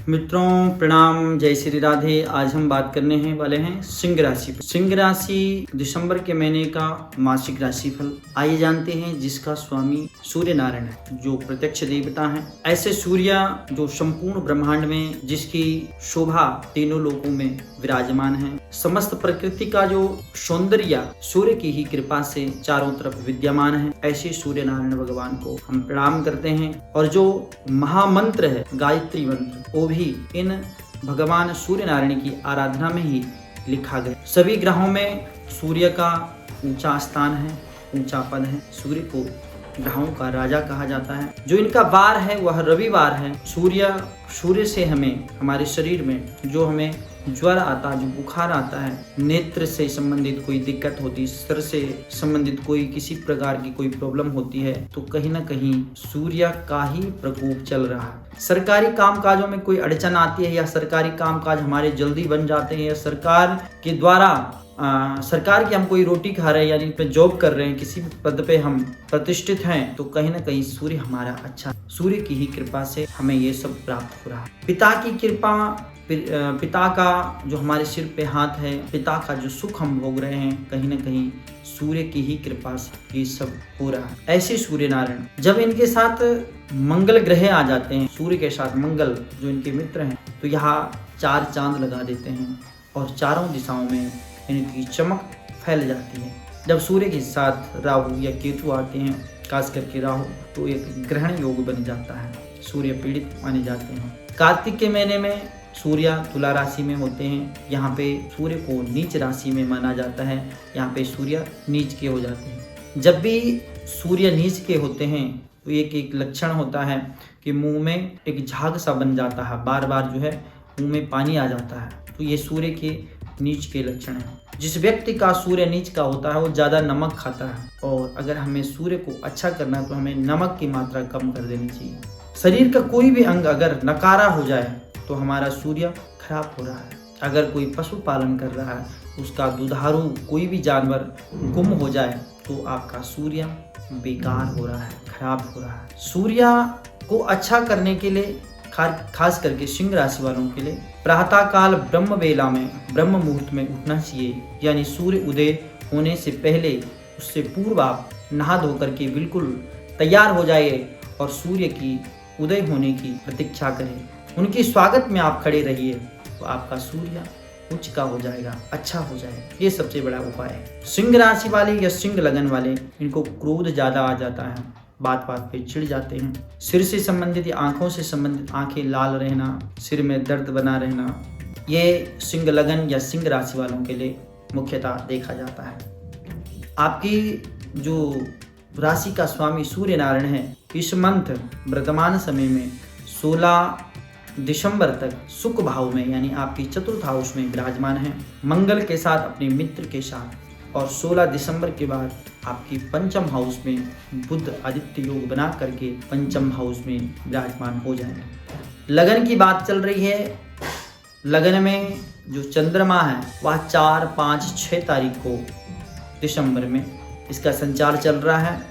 मित्रों प्रणाम, जय श्री राधे। आज हम बात करने हैं वाले हैं सिंह राशि पर। सिंह राशि दिसंबर के महीने का मासिक राशिफल आइए जानते हैं, जिसका स्वामी सूर्य नारायण है, जो प्रत्यक्ष देवता हैं। ऐसे सूर्य जो संपूर्ण ब्रह्मांड में जिसकी शोभा तीनों लोकों में विराजमान है, समस्त प्रकृति का जो सौंदर्य सूर्य की ही कृपा से चारों तरफ विद्यमान है, ऐसे सूर्य नारायण भगवान को हम प्रणाम करते हैं। और जो महामंत्र है गायत्री मंत्र, वो भी इन भगवान सूर्य नारायण की आराधना में ही लिखा गया। सभी ग्रहों में सूर्य का ऊंचा स्थान है, ऊंचा पद है। सूर्य को ग्रहों का राजा कहा जाता है। जो इनका वार है वह रविवार है। सूर्य से हमें हमारे शरीर में जो हमें ज्वर आता, जो बुखार आता है, नेत्र से संबंधित कोई दिक्कत होती, सर से संबंधित कोई किसी प्रकार की कोई प्रॉब्लम होती है, तो कहीं ना कहीं सूर्य का ही प्रकोप चल रहा है। सरकारी कामकाजों में कोई अड़चन आती है, या सरकारी कामकाज हमारे जल्दी बन जाते हैं, या सरकार के द्वारा सरकार की हम कोई रोटी खा रहे हैं, यानी पे जॉब कर रहे हैं, किसी पद पे हम प्रतिष्ठित हैं, तो कहीं ना कहीं सूर्य हमारा अच्छा, सूर्य की ही कृपा से हमें ये सब प्राप्त हो रहा है। पिता की कृपा, पिता का जो हमारे सिर पे हाथ है, पिता का जो सुख हम भोग रहे हैं, कहीं ना कहीं सूर्य की ही कृपा से ये सब हो रहा है। ऐसे सूर्य नारायण जब इनके साथ मंगल ग्रह आ जाते हैं, सूर्य के साथ मंगल जो इनके मित्र हैं, तो यहाँ 4 चांद लगा देते हैं और चारों दिशाओं में इनकी चमक फैल जाती है। जब सूर्य के साथ राहु या केतु आते हैं, खास करके राहु, तो एक ग्रहण योग बन जाता है, सूर्य पीड़ित माने जाते हैं। कार्तिक के महीने में सूर्य तुला राशि में होते हैं। यहाँ पे सूर्य को नीच राशि में माना जाता है, यहाँ पे सूर्य नीच के हो जाते हैं। जब भी सूर्य नीच के होते हैं तो एक लक्षण होता है कि मुंह में एक झाग सा बन जाता है, बार बार जो है मुंह में पानी आ जाता है, तो ये सूर्य के नीच के लक्षण है। जिस व्यक्ति का सूर्य नीच का होता है वो ज़्यादा नमक खाता है, और अगर हमें सूर्य को अच्छा करना है तो हमें नमक की मात्रा कम कर देनी चाहिए। शरीर का कोई भी अंग अगर नकारा हो जाए तो हमारा सूर्य खराब हो रहा है। अगर कोई पशु पालन कर रहा है, उसका दुधारू कोई भी जानवर गुम हो जाए, तो आपका सूर्य बेकार हो रहा है, खराब हो रहा है। सूर्य को अच्छा करने के लिए खास करके सिंह राशि वालों के लिए प्रातः काल ब्रह्म बेला में, ब्रह्म मुहूर्त में उठना चाहिए, यानी सूर्य उदय होने से पहले, उससे पूर्व आप नहा धो करके बिल्कुल तैयार हो जाइए और सूर्य की उदय होने की प्रतीक्षा करें। उनके स्वागत में आप खड़े रहिए, तो आपका सूर्य उच्च का हो जाएगा, अच्छा हो जाएगा। ये सबसे बड़ा उपाय है। सिंह राशि वाले या सिंह लगन वाले, इनको क्रोध ज्यादा आ जाता है, बात बात पे चिढ़ जाते हैं। सिर से संबंधित या आंखों से संबंधित, आंखें लाल रहना, सिर में दर्द बना रहना, ये सिंह लगन या सिंह राशि वालों के लिए मुख्यतः देखा जाता है। आपकी जो राशि का स्वामी सूर्य नारायण है, इस मंथ वर्तमान समय में 16 दिसंबर तक सुख भाव में, यानी आपकी चतुर्थ हाउस में विराजमान है, मंगल के साथ, अपने मित्र के साथ। और 16 दिसंबर के बाद आपकी पंचम हाउस में बुध आदित्य योग बना करके पंचम हाउस में विराजमान हो जाएंगे। लगन की बात चल रही है। लगन में जो चंद्रमा है वह 4, 5, 6 तारीख को दिसंबर में इसका संचार चल रहा है।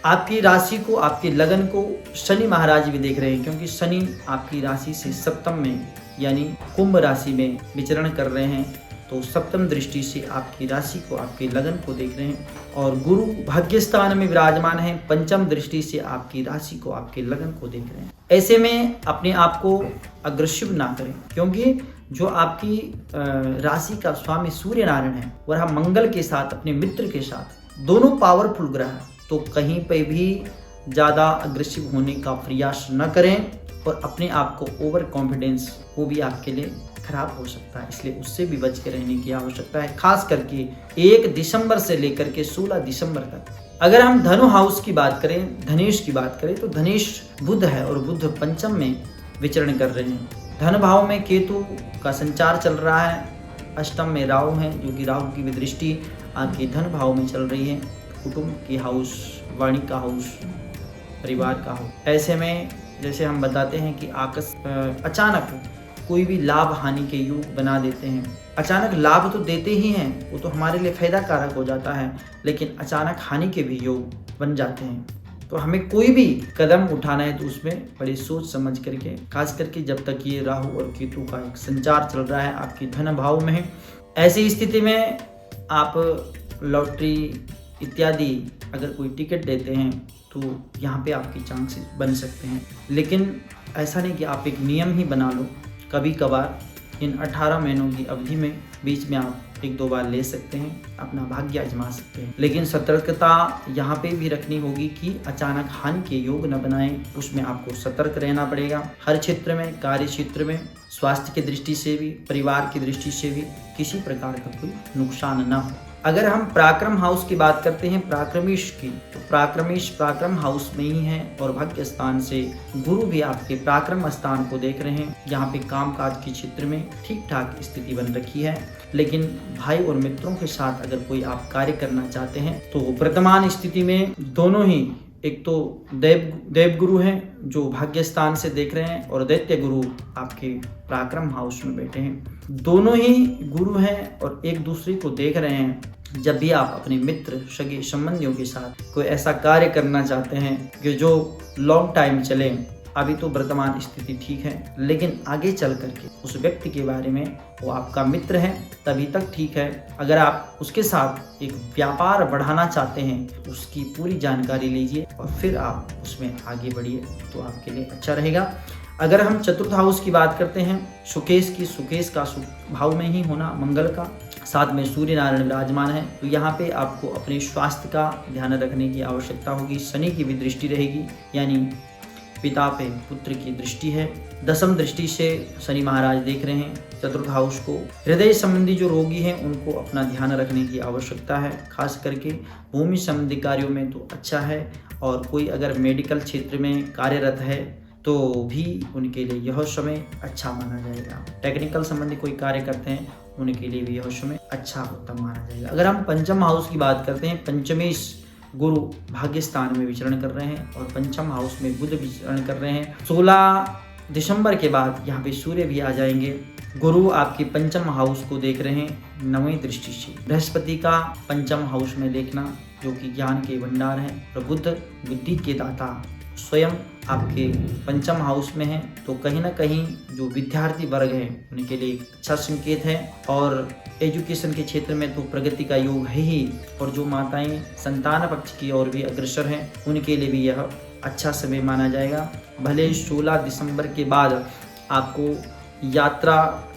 आपकी राशि को, आपके लगन को शनि महाराज भी देख रहे हैं, क्योंकि शनि आपकी राशि से सप्तम में, यानी कुंभ राशि में विचरण कर रहे हैं, तो सप्तम दृष्टि से आपकी राशि को, आपके लगन को देख रहे हैं। और गुरु भाग्य स्थान में विराजमान है, पंचम दृष्टि से आपकी राशि को, आपके लगन को देख रहे हैं। ऐसे में अपने आप को अग्रेसिव ना करें, क्योंकि जो आपकी राशि का स्वामी सूर्य नारायण है वह मंगल के साथ, अपने मित्र के साथ, दोनों पावरफुल ग्रह है, तो कहीं पे भी ज़्यादा अग्रेसिव होने का प्रयास न करें। और अपने आप को ओवर कॉन्फिडेंस, वो भी आपके लिए खराब हो सकता है, इसलिए उससे भी बच के रहने की आवश्यकता है। खास करके 1 दिसंबर से लेकर के 16 दिसंबर तक। अगर हम धनु हाउस की बात करें, धनेश की बात करें, तो धनेश बुध है और बुध पंचम में विचरण कर रहे हैं। धन भाव में केतु का संचार चल रहा है, अष्टम में राहु है, जो कि राहु की भी दृष्टि आपके धन भाव में चल रही है। कुटुंब की हाउस, वाणी का हाउस, परिवार का हाउस। ऐसे में जैसे हम बताते हैं कि अचानक कोई भी लाभ हानि के योग बना देते हैं। अचानक लाभ तो देते ही हैं, वो तो हमारे लिए फायदा कारक हो जाता है, लेकिन अचानक हानि के भी योग बन जाते हैं। तो हमें कोई भी कदम उठाना है तो उसमें बड़ी सोच समझ करके, खास करके जब तक ये राहु और केतु का एक संचार चल रहा है, आपकी धन भाव में है, ऐसी स्थिति में आप लॉटरी इत्यादि अगर कोई टिकट देते हैं तो यहाँ पे आपके चांसेस बन सकते हैं। लेकिन ऐसा नहीं कि आप एक नियम ही बना लो। कभी कभार इन 18 महीनों की अवधि में बीच में आप 1-2 बार ले सकते हैं, अपना भाग्य आजमा सकते हैं। लेकिन सतर्कता यहाँ पे भी रखनी होगी कि अचानक हानि के योग न बनाएं, उसमें आपको सतर्क रहना पड़ेगा। हर क्षेत्र में, कार्य क्षेत्र में, स्वास्थ्य की दृष्टि से भी, परिवार की दृष्टि से भी किसी प्रकार का कोई नुकसान न हो। अगर हम पराक्रम हाउस की बात करते हैं, पराक्रमेश की, तो पराक्रमेश पराक्रम हाउस में ही है और भाग्य स्थान से गुरु भी आपके पराक्रम स्थान को देख रहे हैं। यहाँ पे कामकाज के क्षेत्र में ठीक ठाक स्थिति बन रखी है। लेकिन भाई और मित्रों के साथ अगर कोई आप कार्य करना चाहते हैं तो वर्तमान स्थिति में दोनों ही, एक तो देव गुरु हैं जो भाग्य स्थान से देख रहे हैं और दैत्य गुरु आपके पराक्रम हाउस में बैठे हैं। दोनों ही गुरु हैं और एक दूसरे को देख रहे हैं। जब भी आप अपने मित्र, सगे संबंधियों के साथ कोई ऐसा कार्य करना चाहते हैं कि जो लॉन्ग टाइम चले, अभी तो वर्तमान स्थिति ठीक है, लेकिन आगे चल करके उस व्यक्ति के बारे में, वो आपका मित्र है तभी तक ठीक है। अगर आप उसके साथ एक व्यापार बढ़ाना चाहते हैं, उसकी पूरी जानकारी लीजिए और फिर आप उसमें आगे बढ़िए तो आपके लिए अच्छा रहेगा। अगर हम चतुर्थ हाउस की बात करते हैं, सुकेश की, सुकेश का भाव में ही होना मंगल का, साथ में सूर्य नारायण विराजमान है, तो यहाँ पे आपको अपने स्वास्थ्य का ध्यान रखने की आवश्यकता होगी। शनि की भी दृष्टि रहेगी, यानी पिता पे पुत्र की दृष्टि है। 10वीं दृष्टि से शनि महाराज देख रहे हैं चतुर्थ हाउस को। हृदय संबंधी जो रोगी हैं उनको अपना ध्यान रखने की आवश्यकता है, खास करके भूमि संबंधी कार्यों में तो अच्छा है। और कोई अगर मेडिकल क्षेत्र में कार्यरत है तो भी उनके लिए यह समय अच्छा माना जाएगा। टेक्निकल संबंधी कोई कार्य करते हैं उनके लिए भी यह समय अच्छा उत्तम माना जाएगा। अगर हम पंचम हाउस की बात करते हैं, पंचमेश गुरु भाग्य स्थान में विचरण कर रहे हैं और पंचम हाउस में बुध विचरण कर रहे हैं। 16 दिसंबर के बाद यहाँ पे सूर्य भी आ जाएंगे। गुरु आपके पंचम हाउस को देख रहे हैं 9वीं दृष्टि से। बृहस्पति का पंचम हाउस में देखना जो कि ज्ञान के भंडार है, और बुध बुद्धि के दाता स्वयं आपके पंचम हाउस में है, तो कहीं ना कहीं जो विद्यार्थी वर्ग है उनके लिए एक अच्छा संकेत है। और एजुकेशन के क्षेत्र में तो प्रगति का योग है ही, और जो माताएं संतान पक्ष की ओर भी अग्रसर हैं उनके लिए भी यह अच्छा समय माना जाएगा। भले 16 दिसंबर के बाद आपको यात्रा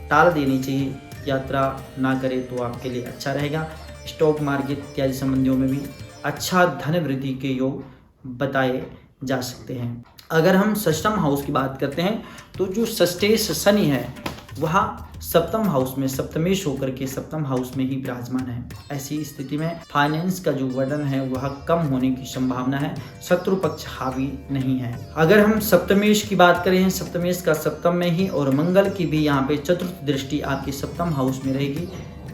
टाल देनी चाहिए, यात्रा ना करें तो आपके लिए अच्छा रहेगा। स्टॉक मार्केट इत्यादि संबंधियों में भी अच्छा धन वृद्धि के योग बताए जा सकते हैं। अगर हम षष्ठम हाउस की बात करते हैं तो जो षष्ठेश शनि है वह सप्तम हाउस में सप्तमेश होकर के सप्तम हाउस में ही विराजमान है। ऐसी स्थिति में फाइनेंस का जो वर्डन है वह कम होने की संभावना है, शत्रु पक्ष हावी नहीं है। अगर हम सप्तमेश की बात करें, सप्तमेश का सप्तम में ही और मंगल की भी यहाँ पे चतुर्थ दृष्टि आपके सप्तम हाउस में रहेगी।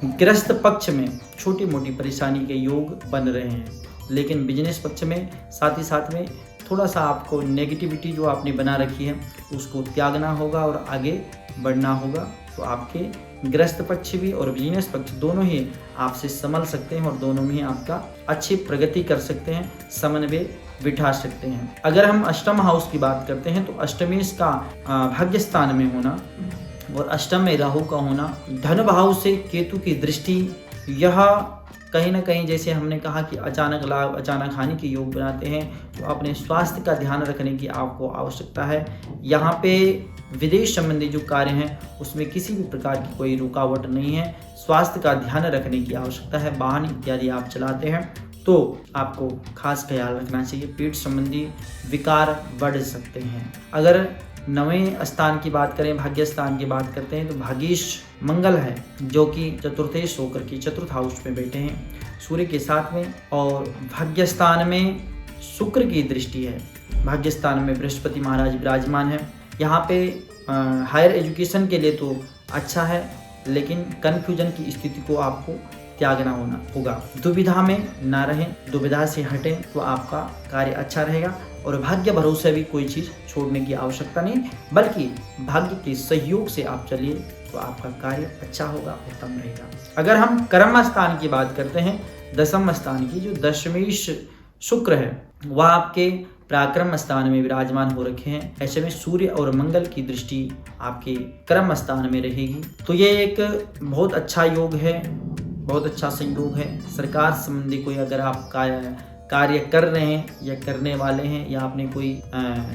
गृहस्थ पक्ष में छोटी मोटी परेशानी के योग बन रहे हैं, लेकिन बिजनेस पक्ष में साथ ही साथ में थोड़ा सा आपको नेगेटिविटी जो आपने बना रखी है उसको त्यागना होगा और आगे बढ़ना होगा। तो आपके गृहस्थ पक्ष भी और बिजनेस पक्ष दोनों ही आपसे संभल सकते हैं और दोनों में ही आपका अच्छी प्रगति कर सकते हैं, समन्वय बिठा सकते हैं। अगर हम अष्टम हाउस की बात करते हैं तो अष्टमेश का भाग्य स्थान में होना और अष्टम में राहु का होना, धन भाव से केतु की दृष्टि, यह कहीं ना कहीं जैसे हमने कहा कि अचानक लाभ अचानक हानि के योग बनाते हैं, तो अपने स्वास्थ्य का ध्यान रखने की आपको आवश्यकता है। यहाँ पे विदेश संबंधी जो कार्य हैं उसमें किसी भी प्रकार की कोई रुकावट नहीं है। स्वास्थ्य का ध्यान रखने की आवश्यकता है। वाहन इत्यादि आप चलाते हैं तो आपको खास ख्याल रखना चाहिए, पेट संबंधी विकार बढ़ सकते हैं। अगर 9वें स्थान की बात करें, भाग्य स्थान की बात करते हैं, तो भाग्येश मंगल है जो कि चतुर्थेश होकर के चतुर्थ हाउस में बैठे हैं सूर्य के साथ में, और भाग्य स्थान में शुक्र की दृष्टि है। भाग्य स्थान में बृहस्पति महाराज विराजमान है। यहाँ पे हायर एजुकेशन के लिए तो अच्छा है, लेकिन कन्फ्यूजन की स्थिति को आपको त्यागना होगा। दुविधा में ना रहें, दुविधा से हटें तो आपका कार्य अच्छा रहेगा। और भाग्य भरोसे भी कोई चीज़ छोड़ने की आवश्यकता नहीं, बल्कि भाग्य के सहयोग से आप चलिए तो आपका कार्य अच्छा होगा, उत्तम रहेगा। अगर हम कर्म स्थान की बात करते हैं, 10वें स्थान की, जो दशमेश शुक्र है वह आपके पराक्रम स्थान में विराजमान हो रखे हैं। ऐसे में सूर्य और मंगल की दृष्टि आपके कर्म स्थान में रहेगी। तो ये एक बहुत अच्छा योग है, बहुत अच्छा संयोग है। सरकार संबंधी कोई अगर आप कार्य कर रहे हैं या करने वाले हैं, या आपने कोई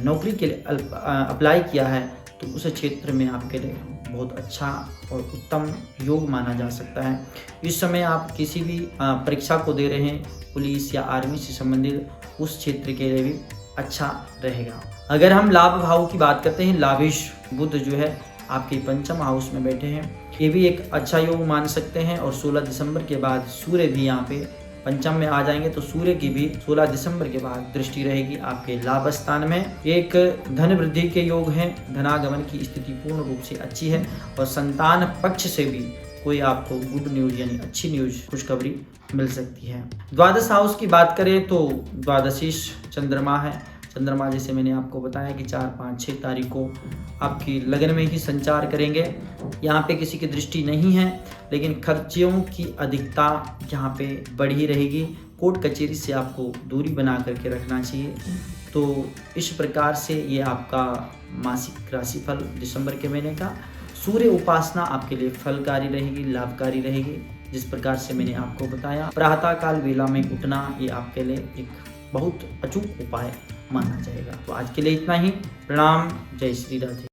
नौकरी के लिए अप्लाई किया है, तो उस क्षेत्र में आपके लिए बहुत अच्छा और उत्तम योग माना जा सकता है। इस समय आप किसी भी परीक्षा को दे रहे हैं, पुलिस या आर्मी से संबंधित, उस क्षेत्र के लिए भी अच्छा रहेगा। अगर हम लाभ भाव की बात करते हैं, लाभेश बुध जो है आपके पंचम हाउस में बैठे हैं, ये भी एक अच्छा योग मान सकते हैं। और 16 दिसंबर के बाद सूर्य भी यहाँ पे पंचम में आ जाएंगे, तो सूर्य की भी 16 दिसंबर के बाद दृष्टि रहेगी आपके लाभ स्थान में। एक धन वृद्धि के योग हैं, धनागमन की स्थिति पूर्ण रूप से अच्छी है, और संतान पक्ष से भी कोई आपको गुड न्यूज यानी अच्छी न्यूज, खुशखबरी मिल सकती है। द्वादश हाउस की बात करें तो द्वादशीश चंद्रमा है। चंद्रमा जैसे मैंने आपको बताया कि 4, 5, 6 तारीख को आपकी लगन में ही संचार करेंगे। यहाँ पे किसी की दृष्टि नहीं है, लेकिन खर्चों की अधिकता यहाँ पे बढ़ी रहेगी। कोर्ट कचहरी से आपको दूरी बना करके रखना चाहिए। तो इस प्रकार से ये आपका मासिक राशिफल दिसंबर के महीने का। सूर्य उपासना आपके लिए फलकारी रहेगी, लाभकारी रहेगी। जिस प्रकार से मैंने आपको बताया, प्रातः काल वेला में उठना ये आपके लिए एक बहुत अचूक उपाय माना जाएगा। तो आज के लिए इतना ही। प्रणाम, जय श्री राधे।